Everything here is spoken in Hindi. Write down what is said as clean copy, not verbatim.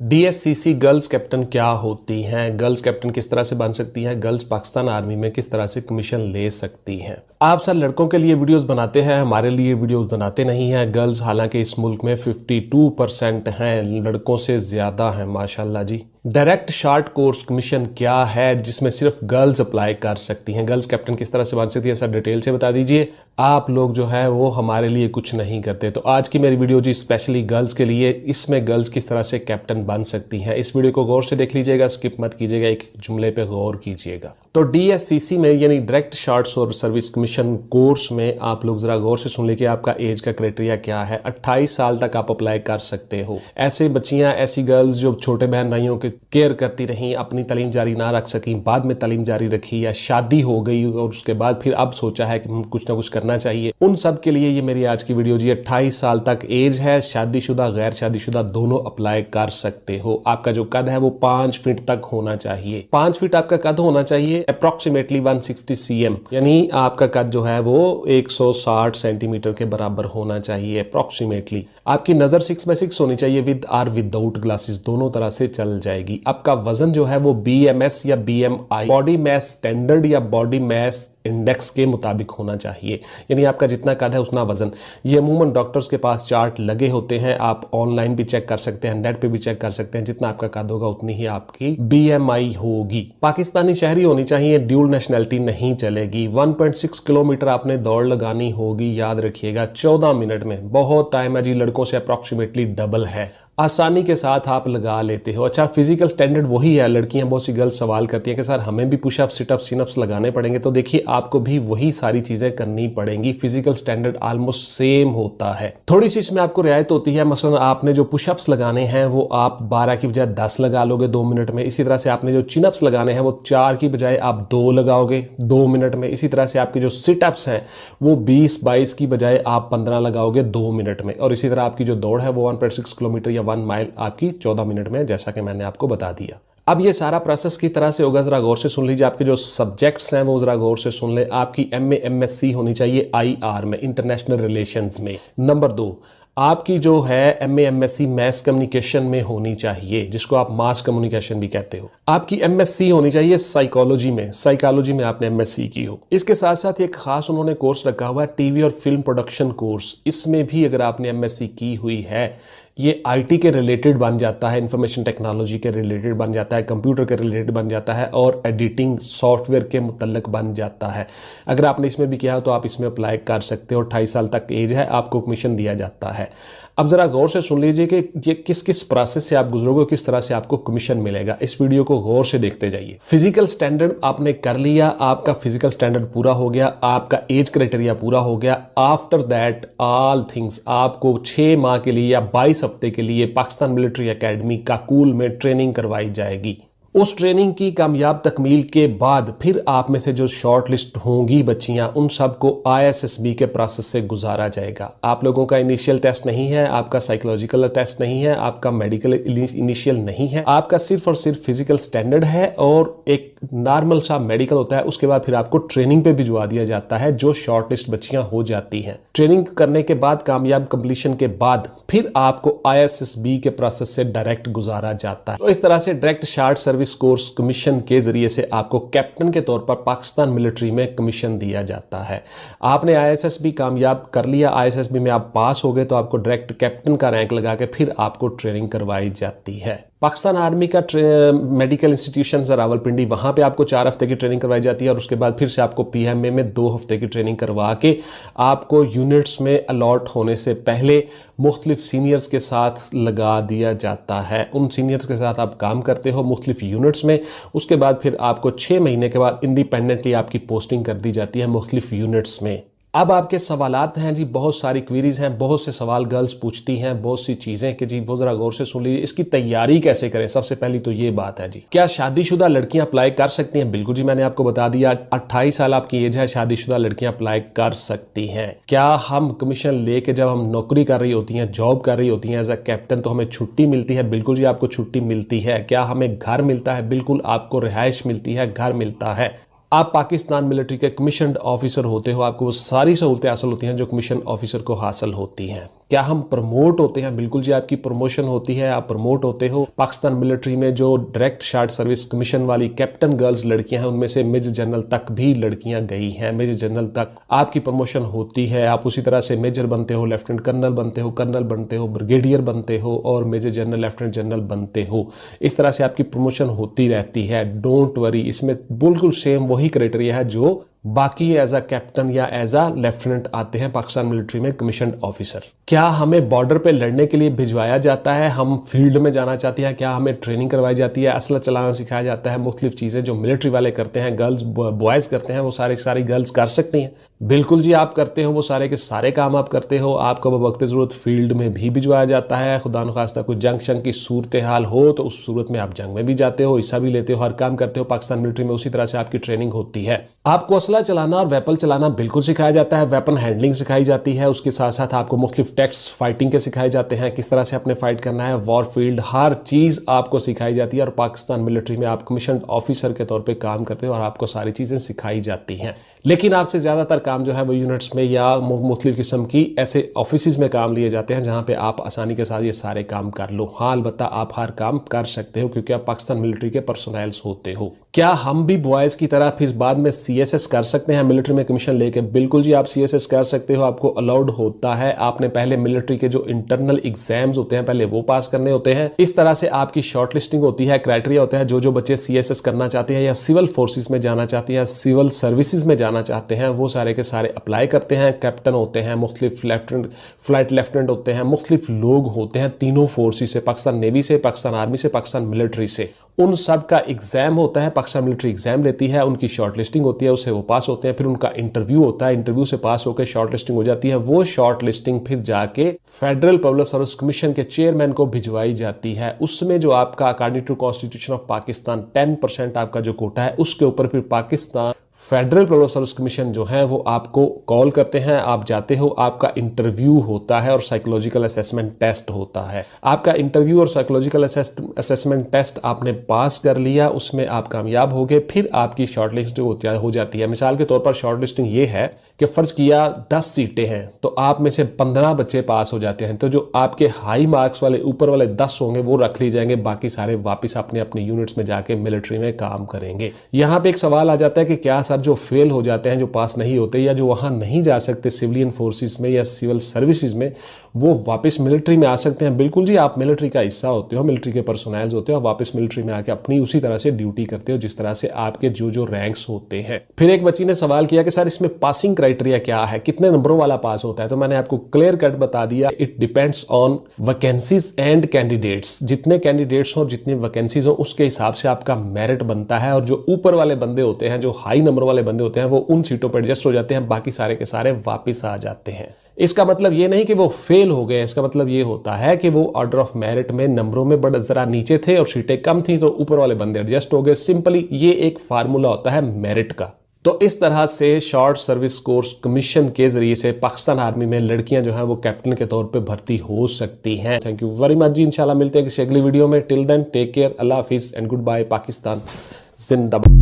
डीएससीसी गर्ल्स कैप्टन क्या होती हैं, गर्ल्स कैप्टन किस तरह से बन सकती हैं, गर्ल्स पाकिस्तान आर्मी में किस तरह से कमीशन ले सकती हैं। आप सर लड़कों के लिए वीडियोस बनाते हैं, हमारे लिए वीडियोस बनाते नहीं हैं। गर्ल्स हालांकि इस मुल्क में 52% हैं, लड़कों से ज़्यादा हैं माशाल्लाह जी। डायरेक्ट शॉर्ट कोर्स कमीशन क्या है जिसमें सिर्फ गर्ल्स अप्लाई कर सकती हैं, गर्ल्स कैप्टन किस तरह से बन सकती है, सर डिटेल से बता दीजिए। आप लोग जो है वो हमारे लिए कुछ नहीं करते, तो आज की मेरी वीडियो जी स्पेशली गर्ल्स के लिए, इसमें गर्ल्स किस तरह से कैप्टन बन सकती हैं। इस वीडियो को गौर से देख लीजिएगा, स्किप मत कीजिएगा, एक जुमले पे गौर कीजिएगा। तो डीएससीसी में यानी direct short service commission course में आप लोग जरा गौर से सुन ले कि आपका एज का क्राइटेरिया क्या है। 28 साल तक आप अप्लाई कर सकते हो। ऐसे बच्चियां, ऐसी गर्ल्स जो छोटे बहन भाइयों के केयर करती रहीं, अपनी तालीम जारी ना रख सकी, बाद में तालीम जारी रखी, या शादी हो गई और उसके बाद फिर अब सोचा है कि कुछ ना कुछ करना चाहिए, उन सब के लिए ये मेरी आज की वीडियो जी। 28 साल तक एज है, शादीशुदा गैर शादीशुदा दोनों अप्लाई कर सकते हो। आपका जो कद है वो 5 फीट तक होना चाहिए। 5 फीट आपका कद होना चाहिए, अप्रोक्सीमेटली 160 cm, यानी आपका कद जो है वो 160 सेंटीमीटर के बराबर होना चाहिए अप्रोक्सीमेटली। आपकी नजर 6x6 होनी चाहिए, विद और विदाउट ग्लासेस, दोनों तरह से चल जाएगी। आपका वजन जो है वो BMS या BMI, बॉडी मैस स्टैंडर्ड या बॉडी मैस इंडेक्स के मुताबिक होना चाहिए, यानी आपका जितना कद है उतना वजन। ये अमूमन डॉक्टर्स के पास चार्ट लगे होते हैं, आप ऑनलाइन भी चेक कर सकते हैं, नेट पे भी चेक कर सकते हैं। जितना आपका कद होगा उतनी ही आपकी BMI होगी। पाकिस्तानी शहरी होनी चाहिए, ड्यूल नेशनैलिटी नहीं चलेगी। 1.6 किलोमीटर आपने दौड़ लगानी होगी, याद रखिएगा 14 मिनट में। बहुत टाइम है जी, लड़कों से अप्रॉक्सीमेटली डबल है, आसानी के साथ आप लगा लेते हो। अच्छा, फिजिकल स्टैंडर्ड वही है। लड़कियां, बहुत सी गर्ल्स सवाल करती हैं कि सर हमें भी पुशअप, सिटअप, सिनअप्स लगाने पड़ेंगे, तो देखिए आपको भी वही सारी चीजें करनी पड़ेंगी। फिजिकल स्टैंडर्ड ऑलमोस्ट सेम होता है, थोड़ी सी इसमें आपको रियायत होती है। मसलन आपने जो पुशअप्स लगाने हैं वो आप 12 की बजाय 10 लगा लोगे 2 मिनट में। इसी तरह से आपने जो चिनअप्स लगाने हैं वो 4 की बजाय आप 2 लगाओगे 2 मिनट में। इसी तरह से आपके जो सिटअप्स हैं वो 20-22 की बजाय आप 15 लगाओगे 2 मिनट में। और इसी तरह आपकी जो दौड़ है वो 1.6 किलोमीटर या 1 माइल आपकी 14 मिनट में, जैसा कि मैंने आपको बता दिया। अब ये सारा प्रोसेस की तरह से होगा, जरा गौर से सुन लीजिए। आपके जो सब्जेक्ट्स हैं वो जरा गौर से सुन ले। आपकी MA MSc होनी चाहिए IR में, इंटरनेशनल रिलेशंस में। नंबर 2, आपकी जो है MA MSc मैस कम्युनिकेशन में होनी चाहिए, जिसको आप मास कम्युनिकेशन भी कहते हो। आपकी MSc होनी चाहिए साइकोलॉजी में, साइकोलॉजी में आपने MSc की हो। इसके साथ साथ एक खास उन्होंने कोर्स रखा हुआ है, टीवी और फिल्म प्रोडक्शन कोर्स। इसमें भी अगर आपने MSc की हुई है, ये IT के रिलेटेड बन जाता है, इंफॉर्मेशन टेक्नोलॉजी के रिलेटेड बन जाता है, कंप्यूटर के रिलेटेड बन जाता है, और एडिटिंग सॉफ्टवेयर के मुतल्लक बन जाता है। अगर आपने इसमें भी किया हो तो आप इसमें अप्लाई कर सकते हो। 28 साल तक एज है, आपको कमीशन दिया जाता है। अब जरा गौर से सुन लीजिए कि ये किस किस प्रोसेस से आप गुजरोगे, किस तरह से आपको कमीशन मिलेगा। इस वीडियो को गौर से देखते जाइए। फिजिकल स्टैंडर्ड आपने कर लिया, आपका फिजिकल स्टैंडर्ड पूरा हो गया, आपका एज क्राइटेरिया पूरा हो गया। आफ्टर दैट ऑल थिंग्स आपको 6 माह के लिए या 22 हफ्ते के लिए पाकिस्तान मिलिट्री एकेडमी काकूल में ट्रेनिंग करवाई जाएगी। उस ट्रेनिंग की कामयाब तकमील के बाद फिर आप में से जो शॉर्ट लिस्ट होंगी बच्चियां, उन सबको ISSB के प्रोसेस से गुजारा जाएगा। आप लोगों का इनिशियल टेस्ट नहीं है, आपका साइकोलॉजिकल टेस्ट नहीं है, आपका मेडिकल इनिशियल नहीं है, आपका सिर्फ और सिर्फ फिजिकल स्टैंडर्ड है और एक नॉर्मल सा मेडिकल होता है। उसके बाद फिर आपको ट्रेनिंग पे भिजवा दिया जाता है, जो शॉर्ट लिस्ट बच्चियां हो जाती हैं। ट्रेनिंग करने के बाद, कामयाब कंप्लीशन के बाद, फिर आपको ISSB के प्रोसेस से डायरेक्ट गुजारा जाता है। तो इस तरह से direct short service course commission के जरिए से आपको कैप्टन के तौर पर पाकिस्तान मिलिट्री में कमीशन दिया जाता है। आपने ISSB कामयाब कर लिया, ISSB में आप पास हो गए, तो आपको डायरेक्ट कैप्टन का रैंक लगा के फिर आपको ट्रेनिंग करवाई जाती है। पाकिस्तान आर्मी का मेडिकल इंस्टीट्यूशन रावलपिंडी, वहाँ पे आपको 4 हफ्ते की ट्रेनिंग करवाई जाती है, और उसके बाद फिर से आपको PMA में 2 हफ्ते की ट्रेनिंग करवा के आपको यूनिट्स में अलॉट होने से पहले मुख्तलिफ सीनियर्स के साथ लगा दिया जाता है। उन सीनियर्स के साथ आप काम करते हो मुख्तलिफ यूनिट्स में। उसके बाद फिर आपको 6 महीने के बाद इंडिपेंडेंटली आपकी पोस्टिंग कर दी जाती है मुख्तलिफ यूनिट्स में। अब आपके सवालात हैं जी, बहुत सारी क्वीरीज हैं, बहुत से सवाल गर्ल्स पूछती हैं, बहुत सी चीज़ें कि जी वो ज़रा गौर से सुन लीजिए। इसकी तैयारी कैसे करें, सबसे पहली तो ये बात है जी। क्या शादीशुदा लड़कियां अप्लाई कर सकती हैं? बिल्कुल जी, मैंने आपको बता दिया 28 साल आपकी एज है, शादीशुदा लड़कियां अप्लाई कर सकती हैं। क्या हम कमीशन लेके जब हम नौकरी कर रही होती हैं, जॉब कर रही होती हैं एज अ कैप्टन, तो हमें छुट्टी मिलती है? बिल्कुल जी, आपको छुट्टी मिलती है। क्या हमें घर मिलता है? बिल्कुल, आपको रिहाइश मिलती है, घर मिलता है। आप पाकिस्तान मिलिट्री के कमीशन्ड ऑफिसर होते हो, आपको वो सारी सहूलतें हासिल होती हैं जो कमीशन ऑफिसर को हासिल होती हैं। क्या हम प्रमोट होते हैं? बिल्कुल जी, आपकी प्रमोशन होती है, आप प्रमोट होते हो। पाकिस्तान मिलिट्री में जो डायरेक्ट शॉर्ट सर्विस कमीशन वाली कैप्टन गर्ल्स लड़कियां हैं, उनमें से मेजर जनरल तक भी लड़कियां गई हैं। मेजर जनरल तक आपकी प्रमोशन होती है। आप उसी तरह से मेजर बनते हो, लेफ्टिनेंट कर्नल बनते हो, कर्नल बनते हो, ब्रिगेडियर बनते हो और मेजर जनरल, लेफ्टिनेंट जनरल बनते हो। इस तरह से आपकी प्रमोशन होती रहती है। डोंट वरी, इसमें बिल्कुल सेम वही क्राइटेरिया है जो बाकी एज अ कैप्टन या एज अ लेफ्टिनेंट आते हैं पाकिस्तान मिलिट्री में कमीशन ऑफिसर। क्या हमें बॉर्डर पे लड़ने के लिए भिजवाया जाता है? हम फील्ड में जाना चाहते हैं, क्या हमें ट्रेनिंग करवाई जाती है, असला चलाना सिखाया जाता है? मुख्तलिफ चीज़ें जो मिलिट्री वाले करते हैं, गर्ल्स बॉयज़ करते हैं, वो सारी गर्ल्स कर सकती हैं। बिल्कुल जी, आप करते हो, वो सारे के सारे काम आप करते हो। आपको वक्त ज़रूरत फील्ड में भी भिजवाया जाता है। खुदा न खास्ता कोई जंग शंग की सूरत हाल हो तो उस सूरत में आप जंग में भी जाते हो, हिस्सा भी लेते हो, हर काम करते हो पाकिस्तान मिलिट्री में। उसी तरह से आपकी ट्रेनिंग होती है। आपको असला चलाना और वेपन चलाना बिल्कुल सिखाया जाता है। वेपन हैंडलिंग सिखाई जाती है। उसके साथ साथ आपको मुख्तलिफ टेक्स्ट फाइटिंग के सिखाए जाते हैं, किस तरह से अपने फाइट करना है, वॉर फील्ड, हर चीज़ आपको सिखाई जाती है। और पाकिस्तान मिलिट्री में आप कमीशन ऑफिसर के तौर पे काम करते हो और आपको सारी चीज़ें सिखाई जाती हैं। लेकिन आपसे ज़्यादातर काम जो है वो यूनिट्स में या मुख्तलिफ किस्म की ऐसे ऑफिस में काम लिए जाते हैं जहाँ पे आप आसानी के साथ ये सारे काम कर लो। हाँ, अलबत्ता आप हर काम कर सकते हो क्योंकि आप पाकिस्तान मिलिट्री के पर्सनल्स होते हो। क्या हम भी बॉयज़ की तरह फिर बाद में CSS कर सकते हैं मिलिट्री में कमीशन लेके? बिल्कुल जी, आप CSS कर सकते हो, आपको अलाउड होता है। आपने पहले मिलिट्री के जो इंटरनल एग्जाम्स होते हैं पहले वो पास करने होते हैं। इस तरह से आपकी शॉर्ट लिस्टिंग होती है, क्राइटेरिया होता है। जो बच्चे CSS करना चाहते हैं या सिविल फोर्सेस में जाना चाहते हैं, सिविल सर्विसेज में जाना चाहते हैं, वो सारे के सारे अप्लाई करते हैं। कैप्टन होते हैं, मुख्तलिफ लेफ्टिनेंट, फ्लाइट लेफ्टिनेंट होते हैं, मुख्तलिफ लोग होते हैं तीनों फोर्सेस से, पाकिस्तान नेवी से, पाकिस्तान आर्मी से, पाकिस्तान मिलिट्री से। उन सब का एग्जाम होता है, पाकिस्तान मिलिट्री एग्जाम लेती है, उनकी शॉर्ट लिस्टिंग होती है, उससे वो पास होते हैं। फिर उनका इंटरव्यू होता है, इंटरव्यू से पास होकर शॉर्ट लिस्टिंग हो जाती है। वो शॉर्ट लिस्टिंग फिर जाके फेडरल पब्लिक सर्विस कमीशन के चेयरमैन को भिजवाई जाती है। उसमें जो आपका according to constitution of Pakistan 10% आपका जो कोटा है, उसके ऊपर फिर Pakistan federal public service commission जो है वो आपको कॉल करते हैं, आप जाते हो, आपका इंटरव्यू होता है और साइकोलॉजिकल असेसमेंट टेस्ट होता है। आपका इंटरव्यू और साइकोलॉजिकल असेसमेंट टेस्ट आपने पास कर लिया, उसमें आप कामयाब हो गए, फिर आपकी शॉर्ट लिस्ट हो जाती है। मिसाल के तौर पर शॉर्ट लिस्टिंग ये है कि फर्ज किया 10 सीटें हैं तो आप में से 15 बच्चे पास हो जाते हैं, तो जो आपके हाई मार्क्स वाले ऊपर वाले 10 होंगे वो रख ली जाएंगे, बाकी सारे वापस अपने अपने यूनिट्स में जाके मिलिट्री में काम करेंगे। यहाँ पे एक सवाल आ जाता है कि क्या सर जो फेल हो जाते हैं, जो पास नहीं होते या जो वहाँ नहीं जा सकते सिविलियन फोर्सेस में या सिविल सर्विसेज में, वो वापस मिलिट्री में आ सकते हैं? बिल्कुल जी, आप मिलिट्री का हिस्सा होते हो, मिलिट्री के पर्सनल्स होते हो, वापस मिलिट्री में आके अपनी उसी तरह से ड्यूटी करते हो जिस तरह से आपके जो रैंक्स होते हैं। फिर एक बच्ची ने सवाल किया कि सर इसमें पासिंग क्राइटेरिया क्या है, कितने नंबरों वाला पास होता है? तो मैंने आपको क्लियर कट बता दिया, it depends on vacancies and candidates. जितने कैंडिडेट्स हो, जितनी वैकेंसीज हो, उसके हिसाब से आपका मेरिट बनता है। और जो ऊपर वाले बंदे होते हैं, जो हाई नंबर वाले बंदे होते हैं, वो उन सीटों पर एडजस्ट हो जाते हैं, बाकी सारे के सारे वापिस आ जाते हैं। इसका मतलब ये नहीं कि वो फेल हो गए, इसका मतलब ये होता है कि वो ऑर्डर ऑफ मेरिट में नंबरों में बड़ा जरा नीचे थे और सीटें कम थी, तो ऊपर वाले बंदे एडजस्ट हो गए। सिंपली ये एक फार्मूला होता है मेरिट का। तो इस तरह से शॉर्ट सर्विस कोर्स कमीशन के जरिए से पाकिस्तान आर्मी में लड़कियां जो हैं वो कैप्टन के तौर पे भर्ती हो सकती हैं। Thank you very much ji, इंशाल्लाह मिलते हैं किसी अगली वीडियो में। टिल देन टेक केयर, अल्लाह हाफिज एंड गुड बाय। पाकिस्तान जिंदाबाद।